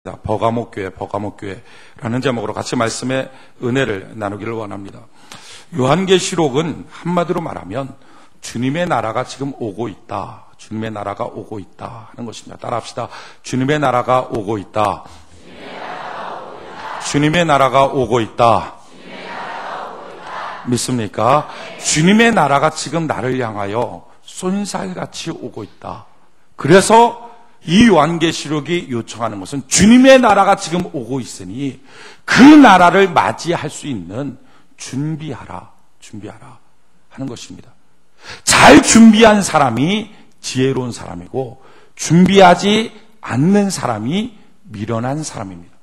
버가모교회라는 제목으로 같이 말씀의 은혜를 나누기를 원합니다. 요한계시록은 한마디로 말하면 주님의 나라가 지금 오고 있다. 주님의 나라가 오고 있다 하는 것입니다. 따라합시다. 주님의 나라가 오고 있다. 주님의 나라가 오고 있다. 믿습니까? 주님의 나라가 지금 나를 향하여 쏜살같이 오고 있다. 그래서 이 요한계시록이 요청하는 것은 주님의 나라가 지금 오고 있으니 그 나라를 맞이할 수 있는 준비하라 하는 것입니다. 잘 준비한 사람이 지혜로운 사람이고 준비하지 않는 사람이 미련한 사람입니다.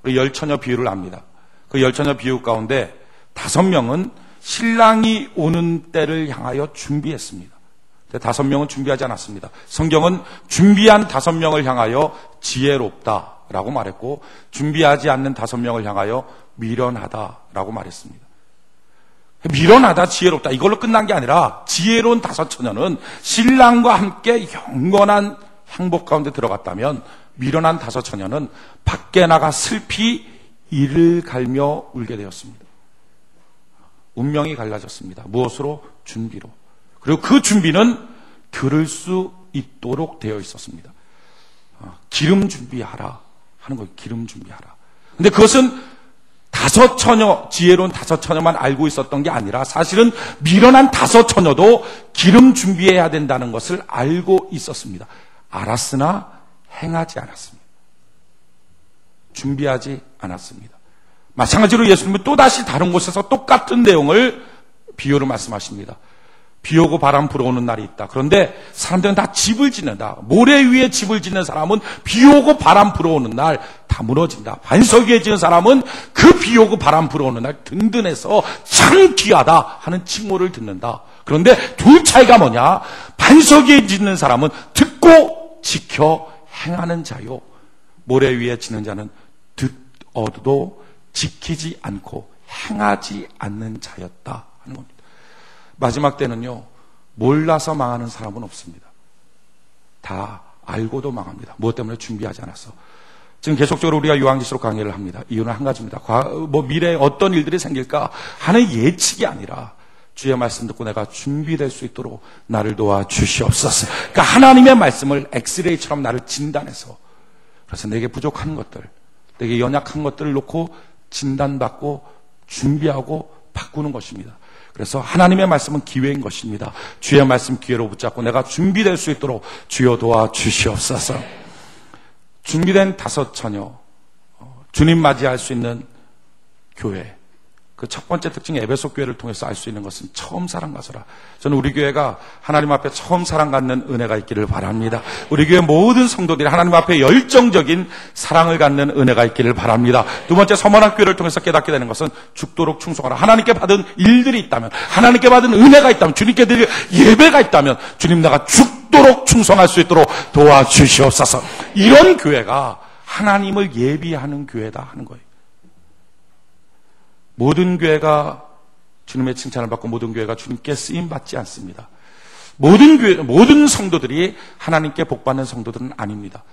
우리 열처녀 비유를 압니다. 그 열처녀 비유 가운데 5명은 신랑이 오는 때를 향하여 준비했습니다. 5명은 준비하지 않았습니다. 성경은 준비한 5명을 향하여 지혜롭다라고 말했고 준비하지 않는 5명을 향하여 미련하다라고 말했습니다. 미련하다, 지혜롭다 이걸로 끝난 게 아니라 지혜로운 5처녀는 신랑과 함께 영원한 행복 가운데 들어갔다면 미련한 5처녀는 밖에 나가 슬피 이를 갈며 울게 되었습니다. 운명이 갈라졌습니다. 무엇으로? 준비로. 그리고 그 준비는 들을 수 있도록 되어 있었습니다. 기름 준비하라 하는 거예요. 기름 준비하라. 근데 그것은 5처녀, 지혜로운 5처녀만 알고 있었던 게 아니라 사실은 미련한 5처녀도 기름 준비해야 된다는 것을 알고 있었습니다. 알았으나 행하지 않았습니다. 준비하지 않았습니다. 마찬가지로 예수님은 또다시 다른 곳에서 똑같은 내용을 비유로 말씀하십니다. 비 오고 바람 불어오는 날이 있다. 그런데 사람들은 다 집을 짓는다. 모래 위에 집을 짓는 사람은 비 오고 바람 불어오는 날 다 무너진다. 반석 위에 짓는 사람은 그 비 오고 바람 불어오는 날 든든해서 참 귀하다 하는 칭호를 듣는다. 그런데 둘 차이가 뭐냐? 반석 위에 짓는 사람은 듣고 지켜 행하는 자요. 모래 위에 짓는 자는 듣어도 지키지 않고 행하지 않는 자였다 하는 겁니다. 마지막 때는요, 몰라서 망하는 사람은 없습니다. 다 알고도 망합니다. 무엇 때문에 준비하지 않았어. 지금 계속적으로 우리가 요한계시록 강의를 합니다. 이유는 한 가지입니다. 미래에 어떤 일들이 생길까 하는 예측이 아니라 주의 말씀 듣고 내가 준비될 수 있도록 나를 도와 주시옵소서. 그러니까 하나님의 말씀을 엑스레이처럼 나를 진단해서 그래서 내게 부족한 것들, 내게 연약한 것들을 놓고 진단받고 준비하고 바꾸는 것입니다. 그래서 하나님의 말씀은 기회인 것입니다. 주의 말씀 기회로 붙잡고 내가 준비될 수 있도록 주여 도와 주시옵소서. 준비된 5처녀, 주님 맞이할 수 있는 교회. 그 첫 번째 특징이 에베소 교회를 통해서 알 수 있는 것은 처음 사랑 가서라. 저는 우리 교회가 하나님 앞에 처음 사랑 갖는 은혜가 있기를 바랍니다. 우리 교회 모든 성도들이 하나님 앞에 열정적인 사랑을 갖는 은혜가 있기를 바랍니다. 두 번째, 서머나 교회를 통해서 깨닫게 되는 것은 죽도록 충성하라. 하나님께 받은 일들이 있다면, 하나님께 받은 은혜가 있다면, 주님께 드릴 예배가 있다면 주님 내가 죽도록 충성할 수 있도록 도와주시옵소서. 이런 교회가 하나님을 예비하는 교회다 하는 거예요. 모든 교회가 주님의 칭찬을 받고 모든 교회가 주님께 쓰임 받지 않습니다. 모든 성도들이 하나님께 복받는 성도들은 아닙니다.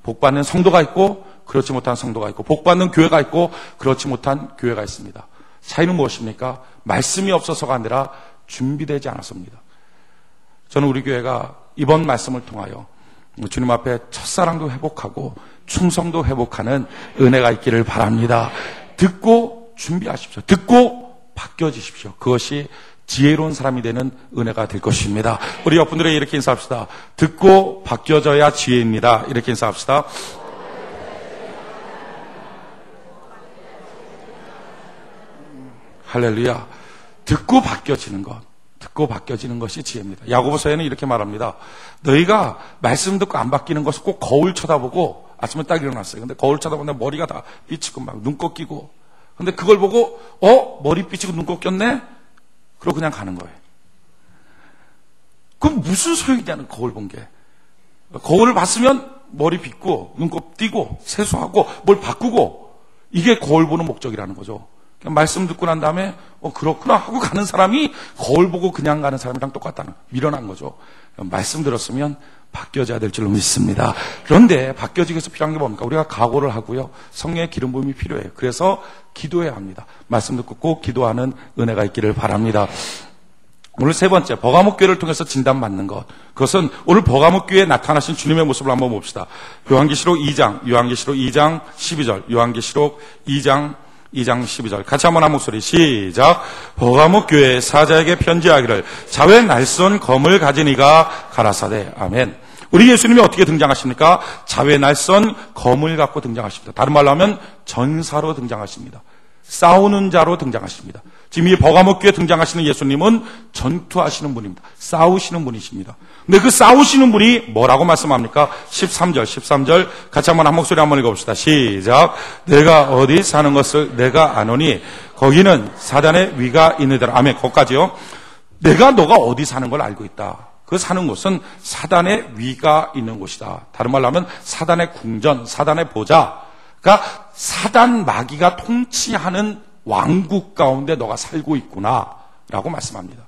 복받는 성도가 있고 그렇지 못한 성도가 있고 복받는 교회가 있고 그렇지 못한 교회가 있습니다. 차이는 무엇입니까? 말씀이 없어서가 아니라 준비되지 않았습니다. 저는 우리 교회가 이번 말씀을 통하여 주님 앞에 첫사랑도 회복하고 충성도 회복하는 은혜가 있기를 바랍니다. 듣고 준비하십시오. 듣고 바뀌어지십시오. 그것이 지혜로운 사람이 되는 은혜가 될 것입니다. 우리 옆분들에게 이렇게 인사합시다. 듣고 바뀌어져야 지혜입니다. 이렇게 인사합시다. 할렐루야. 듣고 바뀌어지는 것. 듣고 바뀌어지는 것이 지혜입니다. 야고보서에는 이렇게 말합니다. 너희가 말씀 듣고 안 바뀌는 것은 꼭 거울 쳐다보고 아침에 딱 일어났어요. 근데 거울 쳐다보는데 머리가 다 삐치고 막 눈곱 끼고 근데 그걸 보고 머리 삐치고 눈곱 꼈네? 그러고 그냥 가는 거예요. 그럼 무슨 소용이냐는 거울 본 게. 거울을 봤으면 머리 빗고 눈곱 띄고 세수하고 뭘 바꾸고 이게 거울 보는 목적이라는 거죠. 그냥 말씀 듣고 난 다음에 그렇구나 하고 가는 사람이 거울 보고 그냥 가는 사람이랑 똑같다는 미련한 거죠. 말씀 들었으면 바뀌어져야 될 줄로 믿습니다. 그런데 바뀌어지기 위해서 필요한 게 뭡니까? 우리가 각오를 하고요. 성령의 기름 부음이 필요해요. 그래서 기도해야 합니다. 말씀 듣고 꼭 기도하는 은혜가 있기를 바랍니다. 오늘 세 번째, 버가목 교회를 통해서 진단받는 것. 그것은 오늘 버가목 교회에 나타나신 주님의 모습을 한번 봅시다. 요한계시록 2장 12절, 요한계시록 2장 12절. 같이 한번 한 목소리 시작. 버가목 교회 사자에게 편지하기를 자외 날선 검을 가진 이가 가라사대. 아멘. 우리 예수님이 어떻게 등장하십니까? 자외 날선 검을 갖고 등장하십니다. 다른 말로 하면 전사로 등장하십니다. 싸우는 자로 등장하십니다. 지금 이 버가목 교회에 등장하시는 예수님은 전투하시는 분입니다. 싸우시는 분이십니다. 근데 그 싸우시는 분이 뭐라고 말씀합니까? 13절 같이 한번 한 목소리 한번 읽어봅시다. 시작. 내가 어디 사는 것을 내가 아노니 거기는 사단의 위가 있느니라. 아멘. 거기까지요. 너가 어디 사는 걸 알고 있다. 그 사는 곳은 사단의 위가 있는 곳이다. 다른 말로 하면 사단의 궁전, 사단의 보좌. 그러니까 사단 마귀가 통치하는 왕국 가운데 너가 살고 있구나 라고 말씀합니다.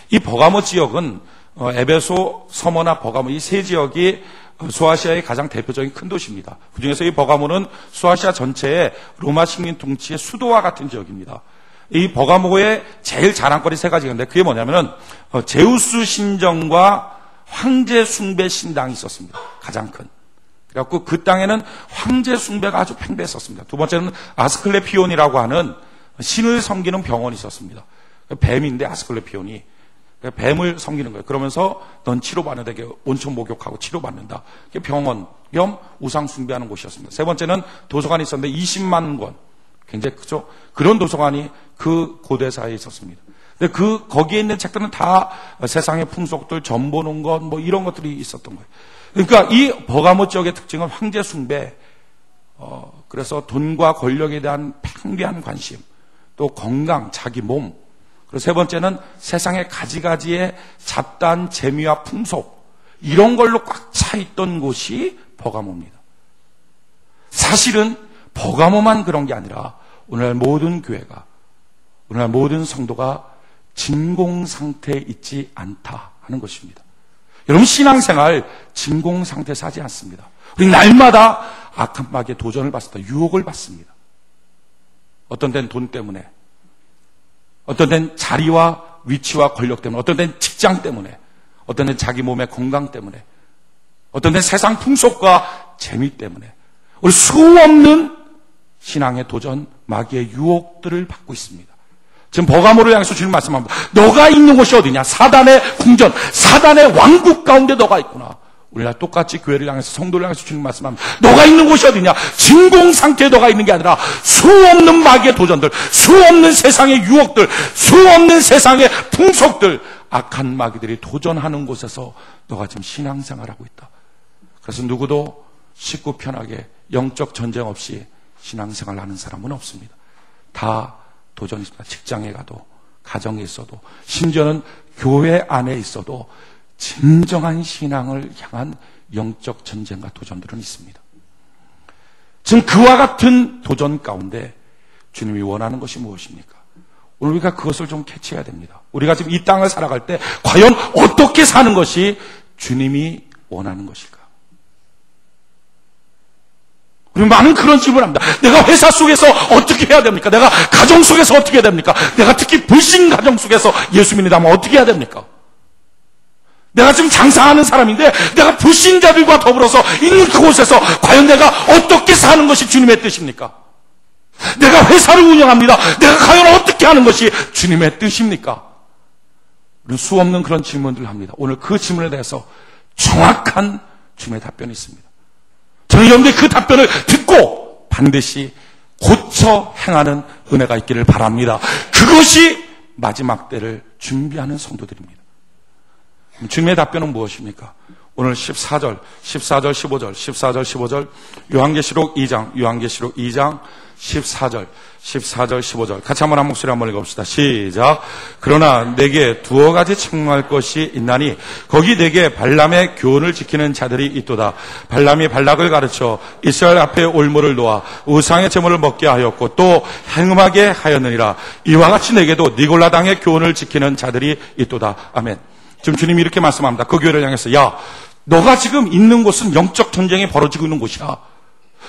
이 버가모 지역은 에베소, 서머나 버가모 이 세 지역이 소아시아의 가장 대표적인 큰 도시입니다. 그중에서 이 버가모는 소아시아 전체의 로마 식민 통치의 수도와 같은 지역입니다. 이 버가모의 제일 자랑거리 세 가지가 있는데 그게 뭐냐면은 제우스 신정과 황제 숭배 신당이 있었습니다. 가장 큰. 그래갖고 그 땅에는 황제 숭배가 아주 팽배했었습니다. 두 번째는 아스클레피온이라고 하는 신을 섬기는 병원이 있었습니다. 뱀인데 아스클레피온이 뱀을 섬기는 거예요. 그러면서 넌 치료받는다. 온천 목욕하고 치료받는다. 병원 겸 우상 숭배하는 곳이었습니다. 세 번째는 도서관이 있었는데 20만 권. 굉장히 크죠. 그런 도서관이 그 고대사에 있었습니다. 근데 거기에 있는 책들은 다 세상의 풍속들, 점 보는 것, 뭐 이런 것들이 있었던 거예요. 그러니까 이 버가모 지역의 특징은 황제 숭배, 그래서 돈과 권력에 대한 팽배한 관심, 또 건강, 자기 몸, 그리고 세 번째는 세상의 가지가지의 잡다한 재미와 풍속, 이런 걸로 꽉 차 있던 곳이 버가모입니다. 사실은 버가모만 그런 게 아니라 오늘날 모든 교회가, 오늘날 모든 성도가 진공 상태에 있지 않다 하는 것입니다. 여러분 신앙생활 진공 상태에서 하지 않습니다. 우리 날마다 악한 마귀의 도전을 받습니다. 유혹을 받습니다. 어떤 데는 돈 때문에, 어떤 데는 자리와 위치와 권력 때문에, 어떤 데는 직장 때문에, 어떤 데는 자기 몸의 건강 때문에, 어떤 데는 세상 풍속과 재미 때문에 우리 수없는 신앙의 도전, 마귀의 유혹들을 받고 있습니다. 지금 버가모를 향해서 주님 말씀합니다. 너가 있는 곳이 어디냐? 사단의 궁전, 사단의 왕국 가운데 너가 있구나. 우리나라 똑같이 교회를 향해서 성도를 향해서 주님 말씀합니다. 너가 있는 곳이 어디냐? 진공 상태에 너가 있는 게 아니라 수없는 마귀의 도전들, 수없는 세상의 유혹들, 수없는 세상의 풍속들, 악한 마귀들이 도전하는 곳에서 너가 지금 신앙생활하고 있다. 그래서 누구도 쉽고 편하게 영적 전쟁 없이 신앙생활을 하는 사람은 없습니다. 다 도전이 있습니다. 직장에 가도, 가정에 있어도, 심지어는 교회 안에 있어도 진정한 신앙을 향한 영적 전쟁과 도전들은 있습니다. 지금 그와 같은 도전 가운데 주님이 원하는 것이 무엇입니까? 오늘 우리가 그것을 좀 캐치해야 됩니다. 우리가 지금 이 땅을 살아갈 때 과연 어떻게 사는 것이 주님이 원하는 것일까? 우리 많은 그런 질문을 합니다. 내가 회사 속에서 어떻게 해야 됩니까? 내가 가정 속에서 어떻게 해야 됩니까? 내가 특히 불신 가정 속에서 예수 믿는다면 어떻게 해야 됩니까? 내가 지금 장사하는 사람인데 내가 불신자들과 더불어서 있는 그곳에서 과연 내가 어떻게 사는 것이 주님의 뜻입니까? 내가 회사를 운영합니다. 내가 과연 어떻게 하는 것이 주님의 뜻입니까? 우리는 수없는 그런 질문들을 합니다. 오늘 그 질문에 대해서 정확한 주님의 답변이 있습니다. 저는 여러분들이 그 답변을 듣고 반드시 고쳐 행하는 은혜가 있기를 바랍니다. 그것이 마지막 때를 준비하는 성도들입니다. 주님의 답변은 무엇입니까? 오늘 14절, 15절, 요한계시록 2장, 14절, 15절. 같이 한번 한 목소리 한번 읽어봅시다. 시작. 그러나 내게 두어 가지 책망할 것이 있나니 거기 내게 발람의 교훈을 지키는 자들이 있도다. 발람이 발락을 가르쳐 이스라엘 앞에 올무를 놓아 우상의 제물을 먹게 하였고 또 행음하게 하였느니라. 이와 같이 내게도 니골라 당의 교훈을 지키는 자들이 있도다. 아멘. 지금 주님이 이렇게 말씀합니다. 그 교회를 향해서 야, 너가 지금 있는 곳은 영적 전쟁이 벌어지고 있는 곳이야.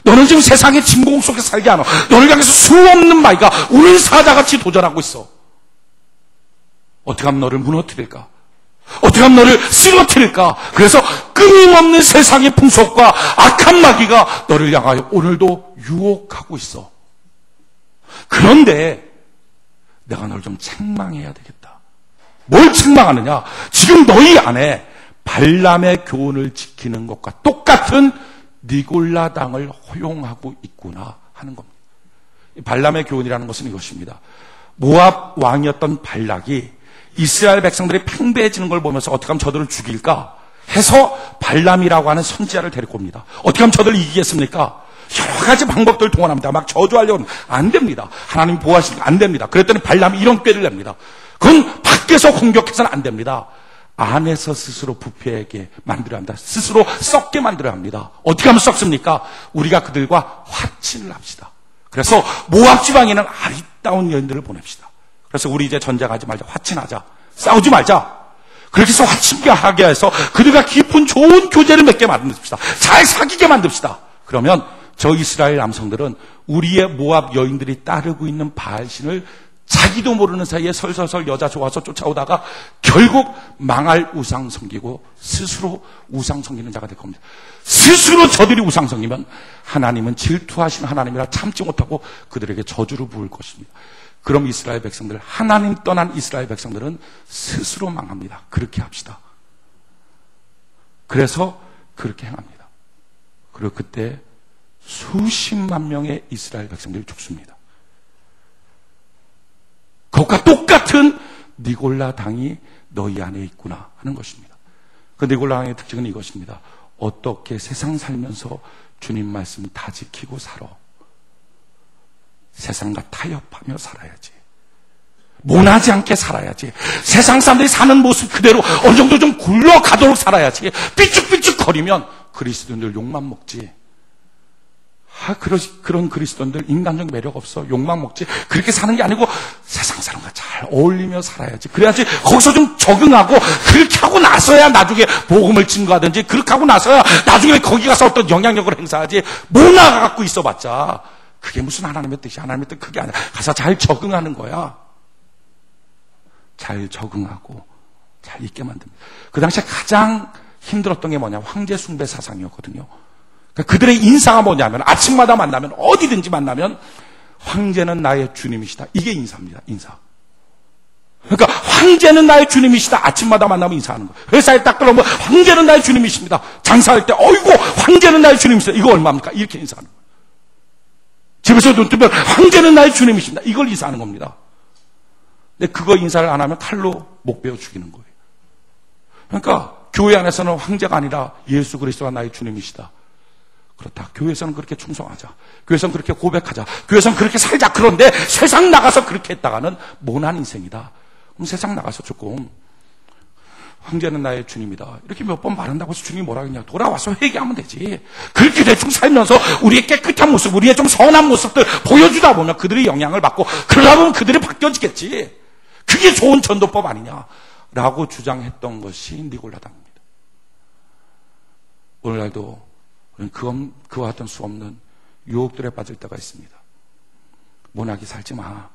너는 지금 세상의 진공 속에 살지 않아. 너를 향해서 수없는 마귀가 우는 사자같이 도전하고 있어. 어떻게 하면 너를 무너뜨릴까? 어떻게 하면 너를 쓰러뜨릴까? 그래서 끊임없는 세상의 풍속과 악한 마귀가 너를 향하여 오늘도 유혹하고 있어. 그런데 내가 너를 좀 책망해야 되겠다. 뭘 책망하느냐? 지금 너희 안에 발람의 교훈을 지키는 것과 똑같은 니골라 당을 허용하고 있구나 하는 겁니다. 발람의 교훈이라는 것은 이것입니다. 모압 왕이었던 발락이 이스라엘 백성들이 팽배해지는 걸 보면서 어떻게 하면 저들을 죽일까 해서 발람이라고 하는 선지자를 데리고 옵니다. 어떻게 하면 저들을 이기겠습니까? 여러 가지 방법들을 동원합니다. 막 저주하려고 안 됩니다. 하나님 보호하시니까 안 됩니다. 그랬더니 발람이 이런 꾀를 냅니다. 그건 밖에서 공격해서는 안 됩니다. 안에서 스스로 부패하게 만들어야 합니다. 스스로 썩게 만들어야 합니다. 어떻게 하면 썩습니까? 우리가 그들과 화친을 합시다. 그래서 모압 지방에는 아리따운 여인들을 보냅시다. 그래서 우리 이제 전쟁하지 말자. 화친하자. 싸우지 말자. 그렇게 해서 화친하게 해서 그들과 깊은 좋은 교제를 맺게 만듭시다. 잘 사귀게 만듭시다. 그러면 저 이스라엘 남성들은 우리의 모압 여인들이 따르고 있는 바알신을 자기도 모르는 사이에 설설설 여자 좋아서 쫓아오다가 결국 망할 우상 섬기고 스스로 우상 섬기는 자가 될 겁니다. 스스로 저들이 우상 섬기면 하나님은 질투하시는 하나님이라 참지 못하고 그들에게 저주를 부을 것입니다. 그럼 이스라엘 백성들, 하나님 떠난 이스라엘 백성들은 스스로 망합니다. 그렇게 합시다. 그래서 그렇게 행합니다. 그리고 그때 수십만 명의 이스라엘 백성들이 죽습니다. 그것과 똑같은 니골라 당이 너희 안에 있구나 하는 것입니다. 그 니골라 당의 특징은 이것입니다. 어떻게 세상 살면서 주님 말씀 다 지키고 살아. 세상과 타협하며 살아야지. 모나지 않게 살아야지. 세상 사람들이 사는 모습 그대로 어느 정도 좀 굴러가도록 살아야지. 삐죽삐죽 거리면 그리스도인들 욕만 먹지. 그런 그리스도인들 인간적 매력 없어. 욕만 먹지. 그렇게 사는 게 아니고 세상 사람과 잘 어울리며 살아야지. 그래야지 거기서 좀 적응하고 그렇게 하고 나서야 나중에 복음을 증거하든지 그렇게 하고 나서야 나중에 거기 가서 어떤 영향력을 행사하지. 모나가 갖고 있어봤자 그게 무슨 하나님의 뜻이 하나님의 뜻 그게 아니야. 가서 잘 적응하는 거야. 잘 적응하고 잘 있게 만듭니다. 그 당시에 가장 힘들었던 게 뭐냐. 황제 숭배 사상이었거든요. 그들의 인사가 뭐냐면 아침마다 만나면 어디든지 만나면 황제는 나의 주님이시다. 이게 인사입니다. 인사. 그러니까 황제는 나의 주님이시다. 아침마다 만나면 인사하는 거예요. 회사에 딱 들어오면 황제는 나의 주님이십니다. 장사할 때 어이구 황제는 나의 주님이시다. 이거 얼마입니까? 이렇게 인사하는 거예요. 집에서 눈 뜨면 황제는 나의 주님이십니다. 이걸 인사하는 겁니다. 근데 그거 인사를 안 하면 칼로 목 베어 죽이는 거예요. 그러니까 교회 안에서는 황제가 아니라 예수 그리스도가 나의 주님이시다. 그렇다. 교회에서는 그렇게 충성하자. 교회에서는 그렇게 고백하자. 교회에서는 그렇게 살자. 그런데 세상 나가서 그렇게 했다가는 모난 인생이다. 그럼 세상 나가서 조금 황제는 나의 주님이다. 이렇게 몇 번 말한다고 해서 주님이 뭐라 그러냐. 돌아와서 회개하면 되지. 그렇게 대충 살면서 우리의 깨끗한 모습, 우리의 좀 선한 모습들 보여주다 보면 그들의 영향을 받고 그러다 보면 그들이 바뀌어지겠지. 그게 좋은 전도법 아니냐라고 주장했던 것이 니골라당입니다. 오늘날도 그와 같은 수 없는 유혹들에 빠질 때가 있습니다. 모나게 살지 마.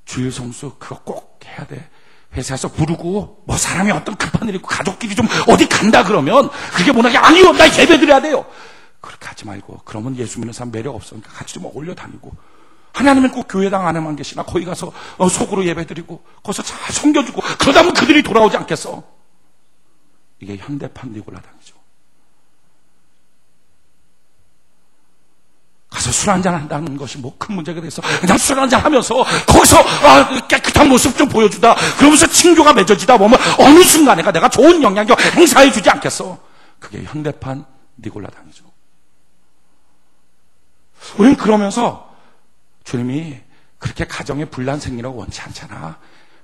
주일 성수 그거 꼭 해야 돼. 회사에서 부르고 뭐 사람이 어떤 급한 일 있고 가족끼리 좀 어디 간다 그러면 그게 모나게 아니요. 나 예배 드려야 돼요. 그렇게 하지 말고 그러면 예수 믿는 사람 매력 없으니까 같이 좀 어울려 다니고 하나님은 꼭 교회당 안에만 계시나 거기 가서 속으로 예배 드리고 거기서 잘 섬겨주고 그러다 보면 그들이 돌아오지 않겠어. 이게 현대판 니골라당이죠. 가서 술 한잔 한다는 것이 뭐 큰 문제가 돼서 그냥 술 한잔 하면서 거기서 깨끗한 모습 좀 보여주다 그러면서 친교가 맺어지다 보면 어느 순간에 내가 좋은 영향력 행사해 주지 않겠어. 그게 현대판 니골라당이죠. 우리는 그러면서 주님이 그렇게 가정에 분란 생기라고 원치 않잖아.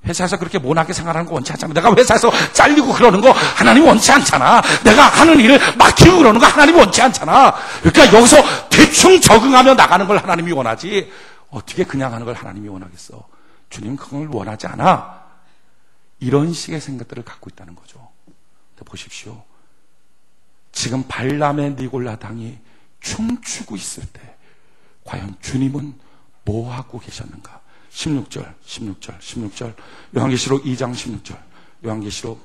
회사에서 그렇게 모나게 생활하는 거 원치 않잖아. 내가 회사에서 잘리고 그러는 거 하나님 원치 않잖아. 내가 하는 일을 막히고 그러는 거 하나님 원치 않잖아. 그러니까 여기서 대충 적응하며 나가는 걸 하나님이 원하지 어떻게 그냥 하는 걸 하나님이 원하겠어. 주님 그걸 원하지 않아. 이런 식의 생각들을 갖고 있다는 거죠. 보십시오. 지금 발람의 니골라 당이 춤추고 있을 때 과연 주님은 뭐 하고 계셨는가? 16절. 요한계시록 2장 16절. 요한계시록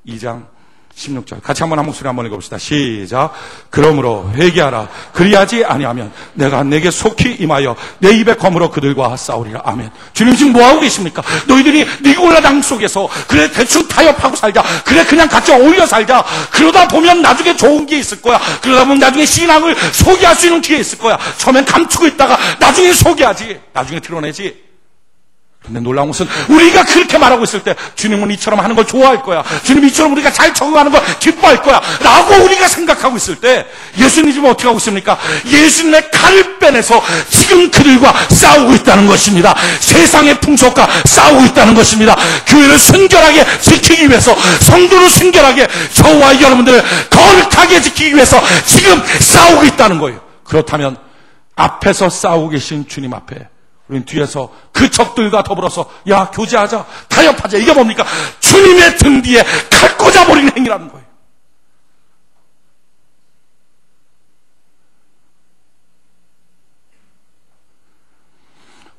2장 16절. 같이 한번 한 목소리 한번 읽어봅시다. 시작. 그러므로 회개하라. 그리하지 아니하면 내가 내게 속히 임하여 내 입에 검으로 그들과 싸우리라. 아멘. 주님 지금 뭐하고 계십니까? 너희들이 니골라 당 속에서 그래 대충 타협하고 살자. 그래 그냥 같이 어울려 살자. 그러다 보면 나중에 좋은 게 있을 거야. 그러다 보면 나중에 신앙을 소개할 수 있는 기회 있을 거야. 처음엔 감추고 있다가 나중에 소개하지. 나중에 드러내지. 근데 놀라운 것은 우리가 그렇게 말하고 있을 때 주님은 이처럼 하는 걸 좋아할 거야. 주님 이처럼 우리가 잘 적응하는 걸 기뻐할 거야. 라고 우리가 생각하고 있을 때 예수님이 지금 어떻게 하고 있습니까? 예수님의 칼을 빼내서 지금 그들과 싸우고 있다는 것입니다. 세상의 풍속과 싸우고 있다는 것입니다. 교회를 순결하게 지키기 위해서, 성도를 순결하게, 저와 여러분들을 거룩하게 지키기 위해서 지금 싸우고 있다는 거예요. 그렇다면 앞에서 싸우고 계신 주님 앞에 우리는 뒤에서 그 적들과 더불어서 야 교제하자, 타협하자, 이게 뭡니까? 주님의 등 뒤에 칼 꽂아버리는 행위라는 거예요.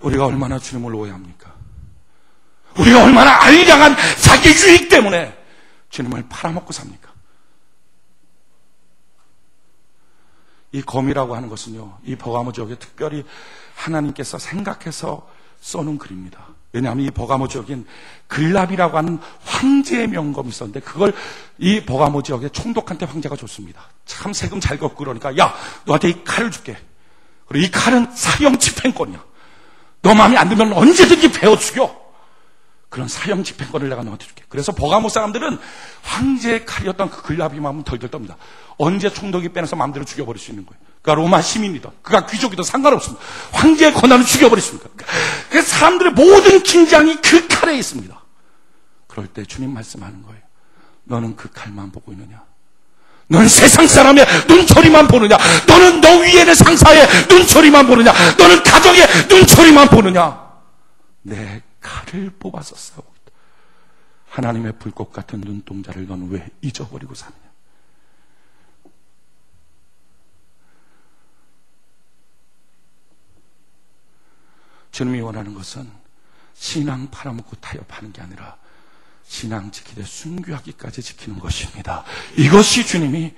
우리가 얼마나 주님을 오해합니까? 우리가 얼마나 알량한 자기 유익 때문에 주님을 팔아먹고 삽니까? 이 검이라고 하는 것은요, 이 버가모 지역에 특별히 하나님께서 생각해서 써놓은 글입니다. 왜냐하면 이 버가모 지역인 글랍이라고 하는 황제의 명검이 있었는데 그걸 이 버가모 지역의 총독한테 황제가 줬습니다. 참 세금 잘 걷고 그러니까 야 너한테 이 칼을 줄게. 그리고 이 칼은 사형 집행권이야. 너 마음에 안 들면 언제든지 베어 죽여. 그런 사형 집행권을 내가 너한테 줄게. 그래서 버가모 사람들은 황제의 칼이었던 그 글랍이 마음은 덜덜 떱니다. 언제 총독이 빼내서 마음대로 죽여버릴 수 있는 거예요. 그가 로마 시민이든 그가 귀족이든 상관없습니다. 황제의 권한을 죽여버렸습니다. 그래서 사람들의 모든 긴장이 그 칼에 있습니다. 그럴 때 주님 말씀하는 거예요. 너는 그 칼만 보고 있느냐? 너는 세상 사람의 눈초리만 보느냐? 너는 너 위에 있는 상사의 눈초리만 보느냐? 너는 가정의 눈초리만 보느냐? 내 칼을 뽑아서 싸우고 있다. 하나님의 불꽃 같은 눈동자를 너는 왜 잊어버리고 사느냐? 주님이 원하는 것은 신앙 팔아먹고 타협하는 게 아니라 신앙 지키되 순교하기까지 지키는 것입니다. 이것이 주님이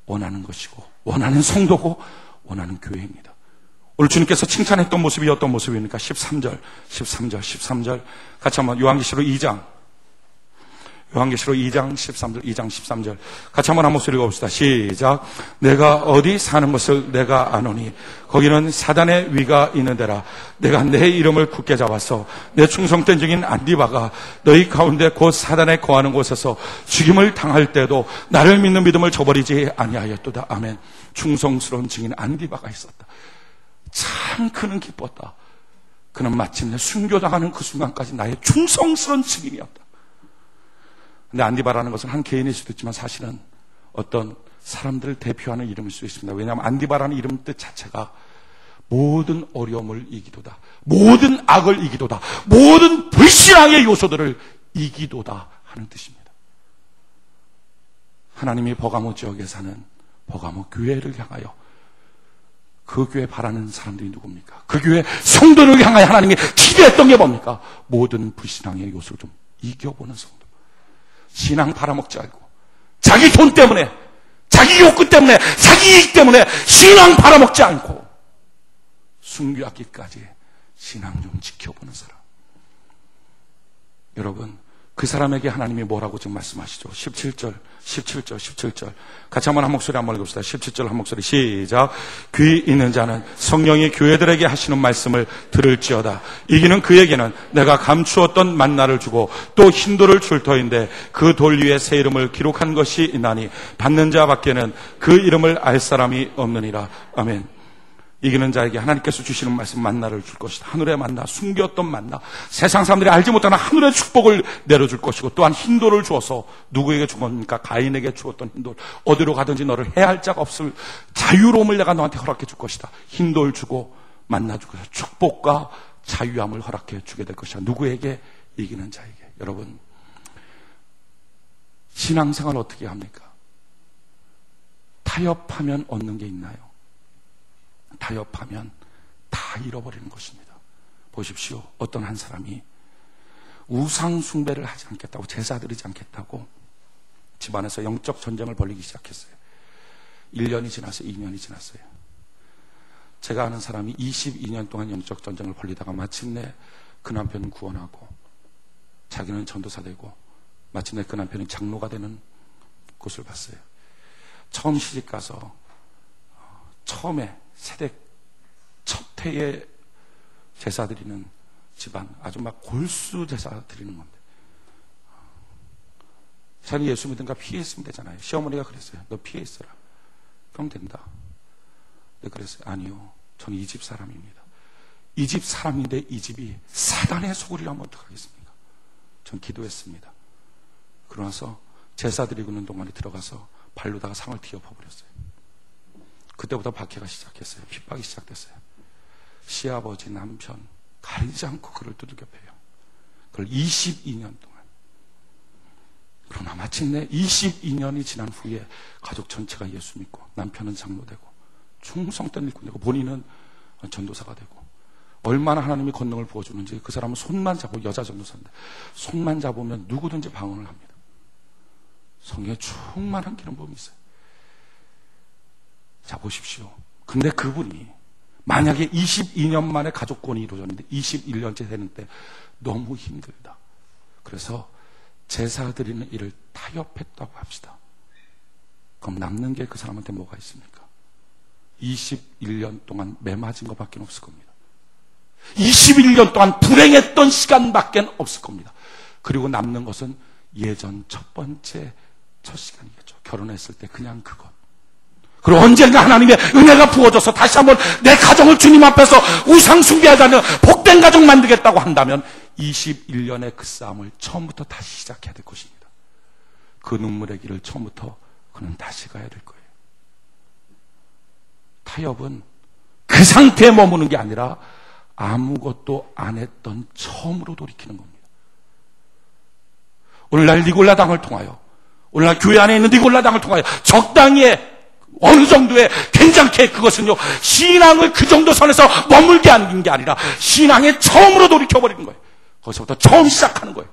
원하는 것이고 원하는 성도고 원하는 교회입니다. 오늘 주님께서 칭찬했던 모습이 어떤 모습입니까? 13절 같이 한번 요한계시록 2장 13절 같이 한번 한 목소리 읽어봅시다. 시작. 내가 어디 사는 것을 내가 아노니 거기는 사단의 위가 있는 데라. 내가 내 이름을 굳게 잡아서 내 충성된 증인 안디바가 너희 가운데 곧 사단에 거하는 곳에서 죽임을 당할 때도 나를 믿는 믿음을 저버리지 아니하였도다. 아멘. 충성스러운 증인 안디바가 있었다. 참 그는 기뻤다. 그는 마침내 순교당하는 그 순간까지 나의 충성스러운 증인이었다. 근데 안디바라는 것은 한 개인일 수도 있지만 사실은 어떤 사람들을 대표하는 이름일 수 있습니다. 왜냐하면 안디바라는 이름 뜻 자체가 모든 어려움을 이기도다, 모든 악을 이기도다, 모든 불신앙의 요소들을 이기도다 하는 뜻입니다. 하나님이 버가모 지역에 사는 버가모 교회를 향하여 그 교회 바라는 사람들이 누굽니까? 그 교회 성도를 향하여 하나님이 기대했던 게 뭡니까? 모든 불신앙의 요소를 좀 이겨보는 성도. 신앙 팔아먹지 않고 자기 돈 때문에, 자기 욕구 때문에, 자기 이익 때문에 신앙 팔아먹지 않고 순교하기까지 신앙 좀 지켜보는 사람. 여러분, 그 사람에게 하나님이 뭐라고 지금 말씀하시죠? 17절 같이 한번 한 목소리 한번 읽읍시다. 17절 한 목소리 시작. 귀 있는 자는 성령이 교회들에게 하시는 말씀을 들을지어다. 이기는 그에게는 내가 감추었던 만나를 주고 또 흰 돌을 줄 터인데 그 돌 위에 새 이름을 기록한 것이 있나니 받는 자밖에는 그 이름을 알 사람이 없느니라. 아멘. 이기는 자에게 하나님께서 주시는 말씀 만나를 줄 것이다. 하늘의 만나, 숨겼던 만나, 세상 사람들이 알지 못하는 하늘의 축복을 내려줄 것이고 또한 흰돌을 주어서 누구에게 준 겁니까? 가인에게 주었던 흰돌. 어디로 가든지 너를 해할 자가 없을 자유로움을 내가 너한테 허락해 줄 것이다. 흰돌 주고 만나 주고 축복과 자유함을 허락해 주게 될 것이다. 누구에게? 이기는 자에게. 여러분, 신앙생활 어떻게 합니까? 타협하면 얻는 게 있나요? 타협하면 다 잃어버리는 것입니다. 보십시오. 어떤 한 사람이 우상 숭배를 하지 않겠다고, 제사 드리지 않겠다고 집안에서 영적 전쟁을 벌이기 시작했어요. 1년이 지났어요. 2년이 지났어요. 제가 아는 사람이 22년 동안 영적 전쟁을 벌리다가 마침내 그 남편은 구원하고 자기는 전도사 되고 마침내 그 남편은 장로가 되는 곳을 봤어요. 처음 시집가서 처음에 세대 첫 해에 제사 드리는 집안, 아주 막 골수 제사 드리는 건데, 자기 예수 믿으니까 피해 있으면 되잖아요. 시어머니가 그랬어요. 너 피해 있어라. 그럼 된다. 네, 그랬어요. 아니요. 저는 이 집 사람입니다. 이 집 사람인데 이 집이 사단의 소굴이라면 어떡하겠습니까? 전 기도했습니다. 그러나서 제사 드리고 있는 동안에 들어가서 발로다가 상을 뒤엎어버렸어요. 그때부터 박해가 시작했어요. 핍박이 시작됐어요. 시아버지, 남편 가리지 않고 그를 두들겨 패요. 그걸 22년 동안. 그러나 마침내 22년이 지난 후에 가족 전체가 예수 믿고 남편은 장로되고 충성된 일꾼 되고 본인은 전도사가 되고, 얼마나 하나님이 권능을 부어주는지 그 사람은 손만 잡고, 여자 전도사인데 손만 잡으면 누구든지 방언을 합니다. 성령에 충만한 기름 부음이 있어요. 자, 보십시오. 근데 그분이 만약에 22년 만에 가족권이 이루어졌는데 21년째 되는 때 너무 힘들다. 그래서 제사 드리는 일을 타협했다고 합시다. 그럼 남는 게 그 사람한테 뭐가 있습니까? 21년 동안 매 맞은 것밖에 없을 겁니다. 21년 동안 불행했던 시간밖에 없을 겁니다. 그리고 남는 것은 예전 첫 번째 첫 시간이겠죠. 결혼했을 때 그냥 그것. 그리고 언젠가 하나님의 은혜가 부어져서 다시 한번 내 가정을 주님 앞에서 우상 숭배하지 않는 복된 가정 만들겠다고 한다면 21년의 그 싸움을 처음부터 다시 시작해야 될 것입니다. 그 눈물의 길을 처음부터 그는 다시 가야 될 거예요. 타협은 그 상태에 머무는 게 아니라 아무것도 안 했던 처음으로 돌이키는 겁니다. 오늘날 니골라당을 통하여, 오늘날 교회 안에 있는 니골라당을 통하여 적당히 어느 정도의 괜찮게, 그것은요 신앙을 그 정도 선에서 머물게 하는 게 아니라 신앙의 처음으로 돌이켜버리는 거예요. 거기서부터 처음 시작하는 거예요.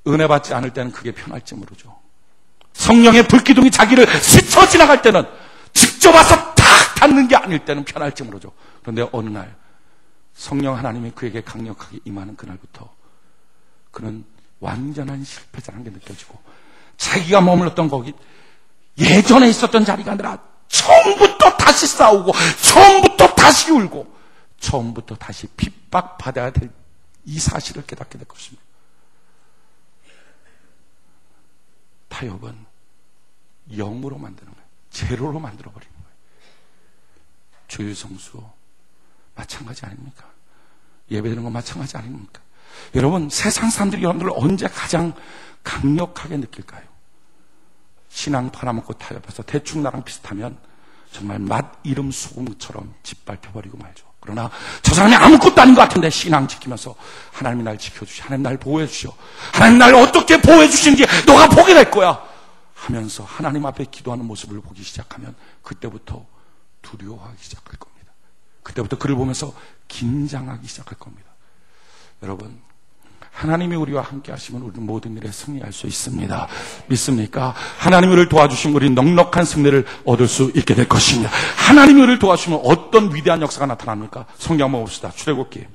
은혜 받지 않을 때는 그게 편할지 모르죠. 성령의 불기둥이 자기를 스쳐 지나갈 때는 직접 와서 탁 닿는 게 아닐 때는 편할지 모르죠. 그런데 어느 날 성령 하나님이 그에게 강력하게 임하는 그날부터 그는 완전한 실패자라는 게 느껴지고, 자기가 머물렀던 거기 예전에 있었던 자리가 아니라 처음부터 다시 싸우고 처음부터 다시 울고 처음부터 다시 핍박받아야 될 이 사실을 깨닫게 될 것입니다. 타협은 영으로 만드는 거예요. 제로로 만들어버리는 거예요. 주일성수 마찬가지 아닙니까? 예배드리는 건 마찬가지 아닙니까? 여러분, 세상 사람들이 여러분들을 언제 가장 강력하게 느낄까요? 신앙 팔아먹고 타협해서 대충 나랑 비슷하면 정말 맛 이름 소금처럼 짓밟혀버리고 말죠. 그러나 저 사람이 아무것도 아닌 것 같은데 신앙 지키면서 하나님이 날 지켜주시, 하나님 날 보호해 주시오, 하나님 날 어떻게 보호해 주시는지 너가 보게 될 거야 하면서 하나님 앞에 기도하는 모습을 보기 시작하면 그때부터 두려워하기 시작할 겁니다. 그때부터 그를 보면서 긴장하기 시작할 겁니다. 여러분, 하나님이 우리와 함께 하시면 우리는 모든 일에 승리할 수 있습니다. 믿습니까? 하나님이 우리를 도와주시면 우리는 넉넉한 승리를 얻을 수 있게 될 것입니다. 하나님이 우리를 도와주시면 어떤 위대한 역사가 나타납니까? 성경 한번 봅시다. 출애굽기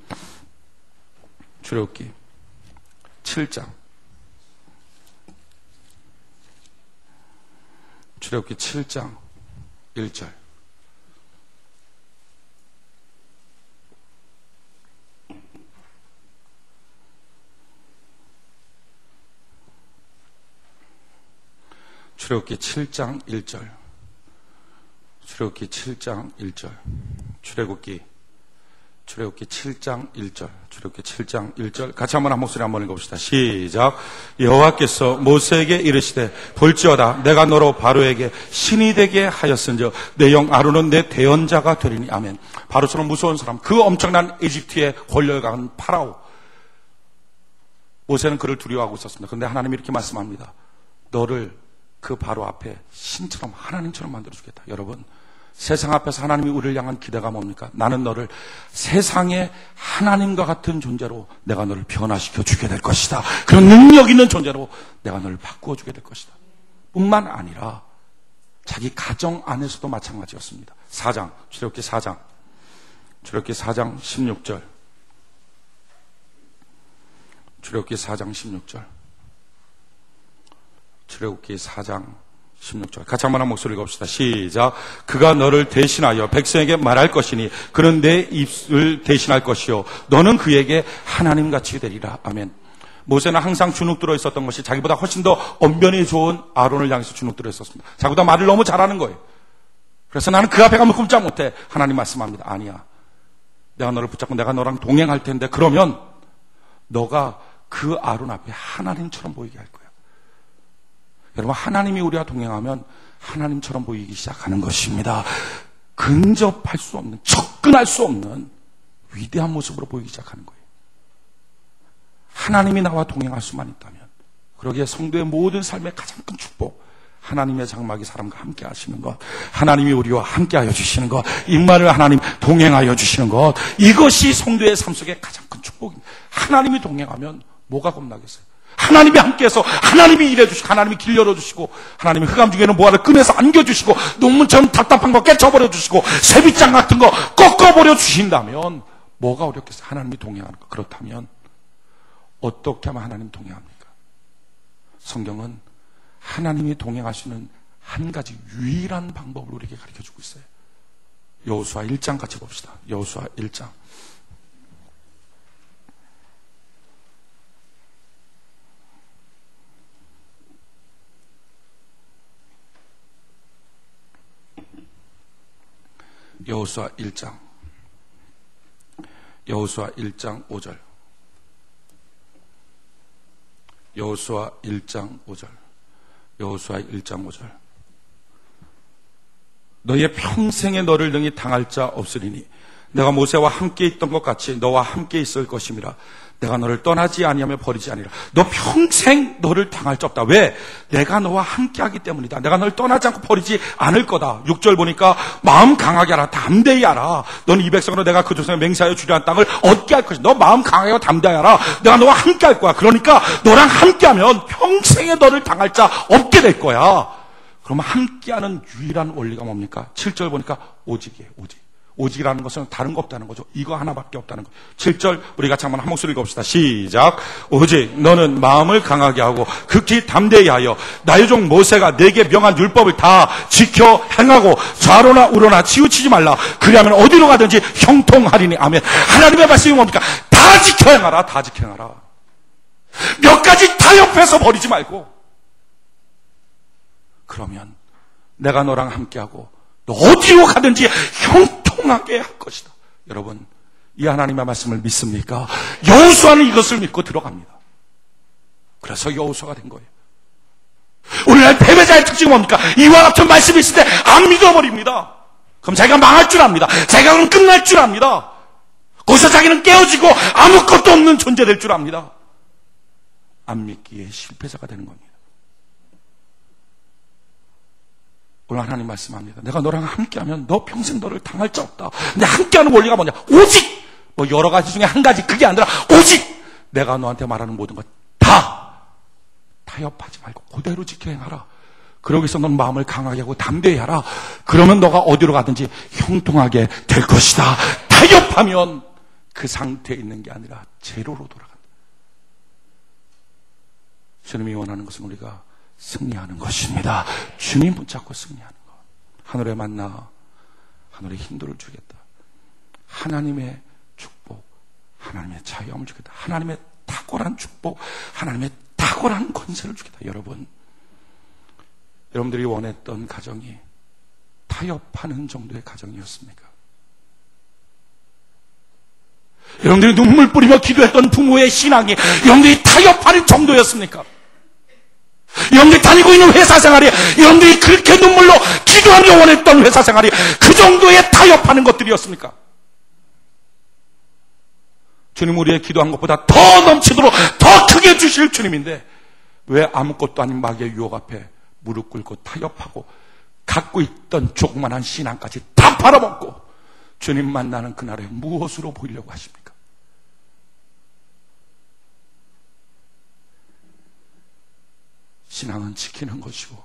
7장. 출애굽기 7장 1절. 출애굽기 7장 1절. 출애굽기 7장 1절. 출애굽기 7장 1절. 출애굽기 7장 1절. 같이 한번 한 목소리 한번 읽어봅시다. 시작. 여호와께서 모세에게 이르시되 볼지어다 내가 너로 바로에게 신이 되게 하였은즉 내 영 아론은 내 대언자가 되리니. 아멘. 바로처럼 무서운 사람, 그 엄청난 이집트의 권력을 파라오, 모세는 그를 두려워하고 있었습니다. 그런데 하나님이 이렇게 말씀합니다. 너를 그 바로 앞에 신처럼 하나님처럼 만들어주겠다. 여러분, 세상 앞에서 하나님이 우리를 향한 기대가 뭡니까? 나는 너를 세상의 하나님과 같은 존재로 내가 너를 변화시켜 주게 될 것이다. 그런 능력 있는 존재로 내가 너를 바꾸어 주게 될 것이다. 뿐만 아니라 자기 가정 안에서도 마찬가지였습니다. 4장, 출애굽기 4장 16절. 출애굽기 4장 16절. 출애굽기 4장 16절. 같이 한번 한 목소리 읽읍시다. 시작. 그가 너를 대신하여 백성에게 말할 것이니 그는 내 입을 대신할 것이요 너는 그에게 하나님같이 되리라. 아멘. 모세는 항상 주눅 들어 있었던 것이 자기보다 훨씬 더 언변이 좋은 아론을 향해서 주눅 들어 있었습니다. 자기보다 말을 너무 잘하는 거예요. 그래서 나는 그 앞에 가면 꼼짝 못해. 하나님 말씀합니다. 아니야. 내가 너를 붙잡고 내가 너랑 동행할 텐데 그러면 너가 그 아론 앞에 하나님처럼 보이게 할 거야. 여러분, 하나님이 우리와 동행하면 하나님처럼 보이기 시작하는 것입니다. 근접할 수 없는, 접근할 수 없는 위대한 모습으로 보이기 시작하는 거예요. 하나님이 나와 동행할 수만 있다면, 그러기에 성도의 모든 삶의 가장 큰 축복, 하나님의 장막이 사람과 함께 하시는 것, 하나님이 우리와 함께 하여 주시는 것, 임마누엘 하나님 동행하여 주시는 것, 이것이 성도의 삶 속의 가장 큰 축복입니다. 하나님이 동행하면 뭐가 겁나겠어요? 하나님이 함께해서 하나님이 일해주시고 하나님이 길 열어주시고 하나님이 흑암 중에는 모아를 꺼내서 안겨주시고 농문처럼 답답한 거 깨쳐버려 주시고 새빗장 같은 거 꺾어버려 주신다면 뭐가 어렵겠어요? 하나님이 동행하는 거. 그렇다면 어떻게 하면 하나님 동행합니까? 성경은 하나님이 동행하시는 한 가지 유일한 방법을 우리에게 가르쳐주고 있어요. 여호수아 1장 같이 봅시다. 여호수아 1장. 여호수아 1장 5절. 여호수아 1장 5절. 너의 평생에 너를 능히 당할 자 없으리니 내가 모세와 함께 있던 것 같이 너와 함께 있을 것임이라. 내가 너를 떠나지 아니하며 버리지 아니라. 너 평생 너를 당할 자 없다. 왜? 내가 너와 함께 하기 때문이다. 내가 너를 떠나지 않고 버리지 않을 거다. 6절 보니까 마음 강하게 하라. 담대히 하라. 너는 이 백성으로 내가 그 조상에 맹세하여 주려 한 땅을 얻게 할 것이다. 너 마음 강하게 하고 담대히 하라. 내가 너와 함께 할 거야. 그러니까 너랑 함께 하면 평생에 너를 당할 자 없게 될 거야. 그러면 함께하는 유일한 원리가 뭡니까? 7절 보니까 오직이에요. 오직이라는 것은 다른 거 없다는 거죠. 이거 하나밖에 없다는 거. 7절 우리 같이 한번 한 목소리 읽어봅시다. 시작. 오직 너는 마음을 강하게 하고 극히 담대히 하여 나의 종 모세가 내게 명한 율법을 다 지켜 행하고 좌로나 우로나 치우치지 말라. 그리하면 어디로 가든지 형통하리니. 아멘. 하나님의 말씀이 뭡니까? 다 지켜 행하라. 다 지켜 행하라. 몇 가지 타협해서 버리지 말고. 그러면 내가 너랑 함께하고 너 어디로 가든지 형통하게 할 것이다. 여러분, 이 하나님의 말씀을 믿습니까? 여호수아는 이것을 믿고 들어갑니다. 그래서 여호수아가 된 거예요. 오늘날 패배자의 특징은 뭡니까? 이와 같은 말씀이 있을 때 안 믿어버립니다. 그럼 자기가 망할 줄 압니다. 자기가 그럼 끝날 줄 압니다. 거기서 자기는 깨어지고 아무것도 없는 존재 될 줄 압니다. 안 믿기에 실패자가 되는 겁니다. 오늘 하나님 말씀합니다. 내가 너랑 함께하면 너 평생 너를 당할 자 없다. 근데 함께하는 원리가 뭐냐? 오직! 뭐 여러 가지 중에 한 가지, 그게 아니라 오직! 내가 너한테 말하는 모든 것 다 타협하지 말고 그대로 지켜 행하라. 그러기 위해서 넌 마음을 강하게 하고 담대히 하라. 그러면 너가 어디로 가든지 형통하게 될 것이다. 타협하면 그 상태에 있는 게 아니라 제로로 돌아간다. 주님이 원하는 것은 우리가 승리하는 것입니다. 주님 붙잡고 승리하는 것. 하늘의 만나, 하늘의 힘들을 주겠다. 하나님의 축복, 하나님의 자유함을 주겠다. 하나님의 탁월한 축복, 하나님의 탁월한 권세를 주겠다. 여러분들이 원했던 가정이 타협하는 정도의 가정이었습니까? 여러분들이 눈물 뿌리며 기도했던 부모의 신앙이 여러분들이 타협하는 정도였습니까? 여러분들이 다니고 있는 회사 생활이 여러분들이 그렇게 눈물로 기도하며 원했던 회사 생활이 그 정도의 타협하는 것들이었습니까? 주님 우리의 기도한 것보다 더 넘치도록 더 크게 주실 주님인데 왜 아무것도 아닌 마귀의 유혹 앞에 무릎 꿇고 타협하고 갖고 있던 조그만한 신앙까지 다 팔아먹고 주님 만나는 그날에 무엇으로 보이려고 하십니까? 신앙은 지키는 것이고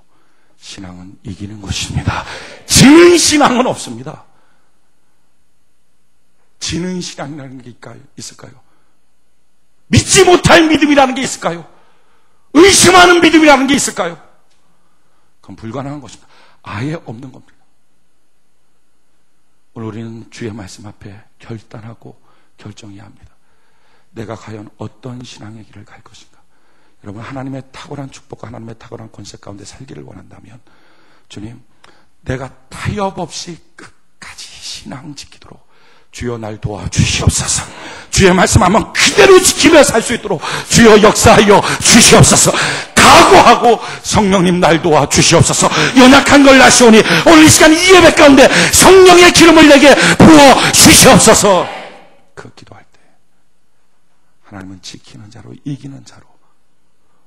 신앙은 이기는 것입니다. 지는 신앙은 없습니다. 지는 신앙이라는 게 있을까요? 믿지 못할 믿음이라는 게 있을까요? 의심하는 믿음이라는 게 있을까요? 그건 불가능한 것입니다. 아예 없는 겁니다. 오늘 우리는 주의 말씀 앞에 결단하고 결정해야 합니다. 내가 과연 어떤 신앙의 길을 갈 것인가? 여러분, 하나님의 탁월한 축복과 하나님의 탁월한 권세 가운데 살기를 원한다면 주님, 내가 타협 없이 끝까지 신앙 지키도록 주여 날 도와주시옵소서. 주의 말씀 한번 그대로 지키며 살 수 있도록 주여 역사하여 주시옵소서. 각오하고 성령님 날 도와주시옵소서. 연약한 걸 아시오니 오늘 이 시간 이 예배 가운데 성령의 기름을 내게 부어 주시옵소서. 그 기도할 때 하나님은 지키는 자로 이기는 자로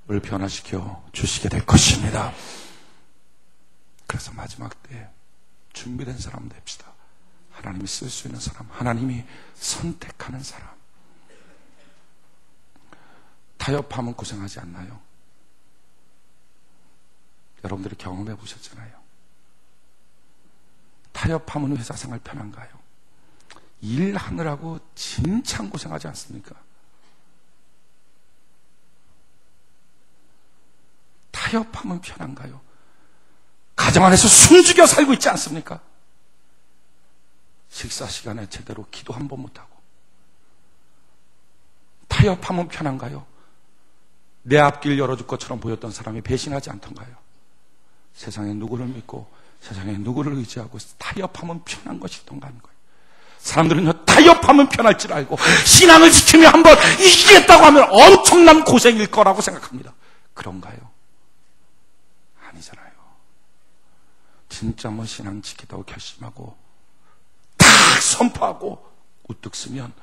우리를 변화시켜 주시게 될 것입니다. 그래서 마지막 때 준비된 사람 됩시다. 하나님이 쓸 수 있는 사람, 하나님이 선택하는 사람. 타협하면 고생하지 않나요? 여러분들이 경험해 보셨잖아요. 타협하면 회사 생활 편한가요? 일하느라고 진짜 고생하지 않습니까? 타협하면 편한가요? 가정 안에서 숨죽여 살고 있지 않습니까? 식사 시간에 제대로 기도 한 번 못하고. 타협하면 편한가요? 내 앞길 열어줄 것처럼 보였던 사람이 배신하지 않던가요? 세상에 누구를 믿고 세상에 누구를 의지하고 타협하면 편한 것이 있던가 하는 거예요. 사람들은요, 타협하면 편할 줄 알고 신앙을 지키며 한번 이기겠다고 하면 엄청난 고생일 거라고 생각합니다. 그런가요? 아니잖아요. 진짜 뭐 신앙 지키다고 결심하고 딱 선포하고 우뚝 서면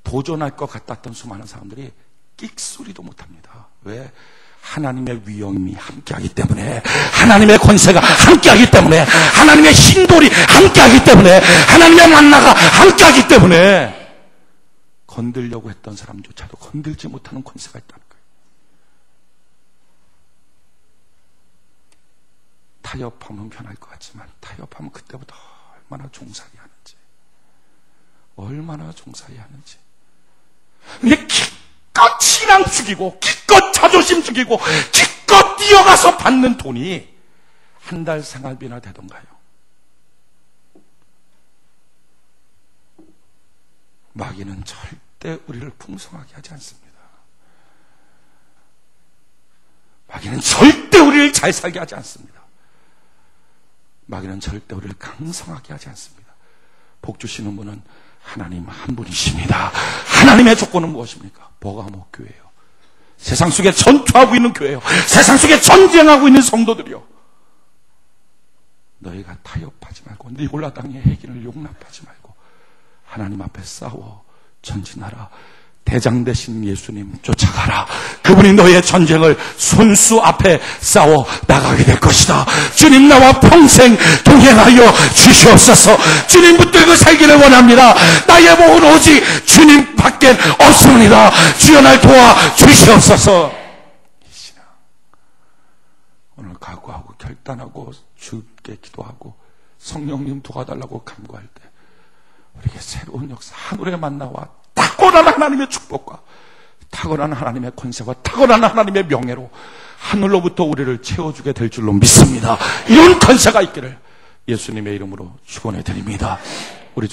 도전할 것 같았던 수많은 사람들이 끽소리도 못합니다. 왜? 하나님의 위엄이 함께하기 때문에, 하나님의 권세가 함께하기 때문에, 하나님의 신돌이 함께하기 때문에, 하나님의 만나가 함께하기 때문에 건들려고 했던 사람조차도 건들지 못하는 권세가 있다는 거예요. 타협하면 편할 것 같지만 타협하면 그때부터 얼마나 종살이 하는지, 얼마나 종살이 하는지. 근데 기껏 신앙 죽이고 기껏 자존심 죽이고 기껏 뛰어가서 받는 돈이 한 달 생활비나 되던가요? 마귀는 절대 우리를 풍성하게 하지 않습니다. 마귀는 절대 우리를 잘 살게 하지 않습니다. 마귀는 절대 우리를 강성하게 하지 않습니다. 복 주시는 분은 하나님 한 분이십니다. 하나님의 조건은 무엇입니까? 버가모 교회요. 세상 속에 전투하고 있는 교회요. 세상 속에 전쟁하고 있는 성도들이요. 너희가 타협하지 말고 니골라 땅의 해긴을 용납하지 말고 하나님 앞에 싸워 전진하라. 대장 되신 예수님 쫓아가라. 그분이 너의 전쟁을 손수 앞에 싸워 나가게 될 것이다. 주님 나와 평생 동행하여 주시옵소서. 주님 붙들고 살기를 원합니다. 나의 복은 오직 주님밖에 없습니다. 주여 날 도와 주시옵소서. 이 신앙 오늘 각오하고 결단하고 주께 기도하고 성령님 도와달라고 간구할 때 우리에게 새로운 역사, 하늘의 만나와 탁월한 하나님의 축복과 탁월한 하나님의 권세와 탁월한 하나님의 명예로 하늘로부터 우리를 채워주게 될 줄로 믿습니다. 이런 권세가 있기를 예수님의 이름으로 축원해 드립니다.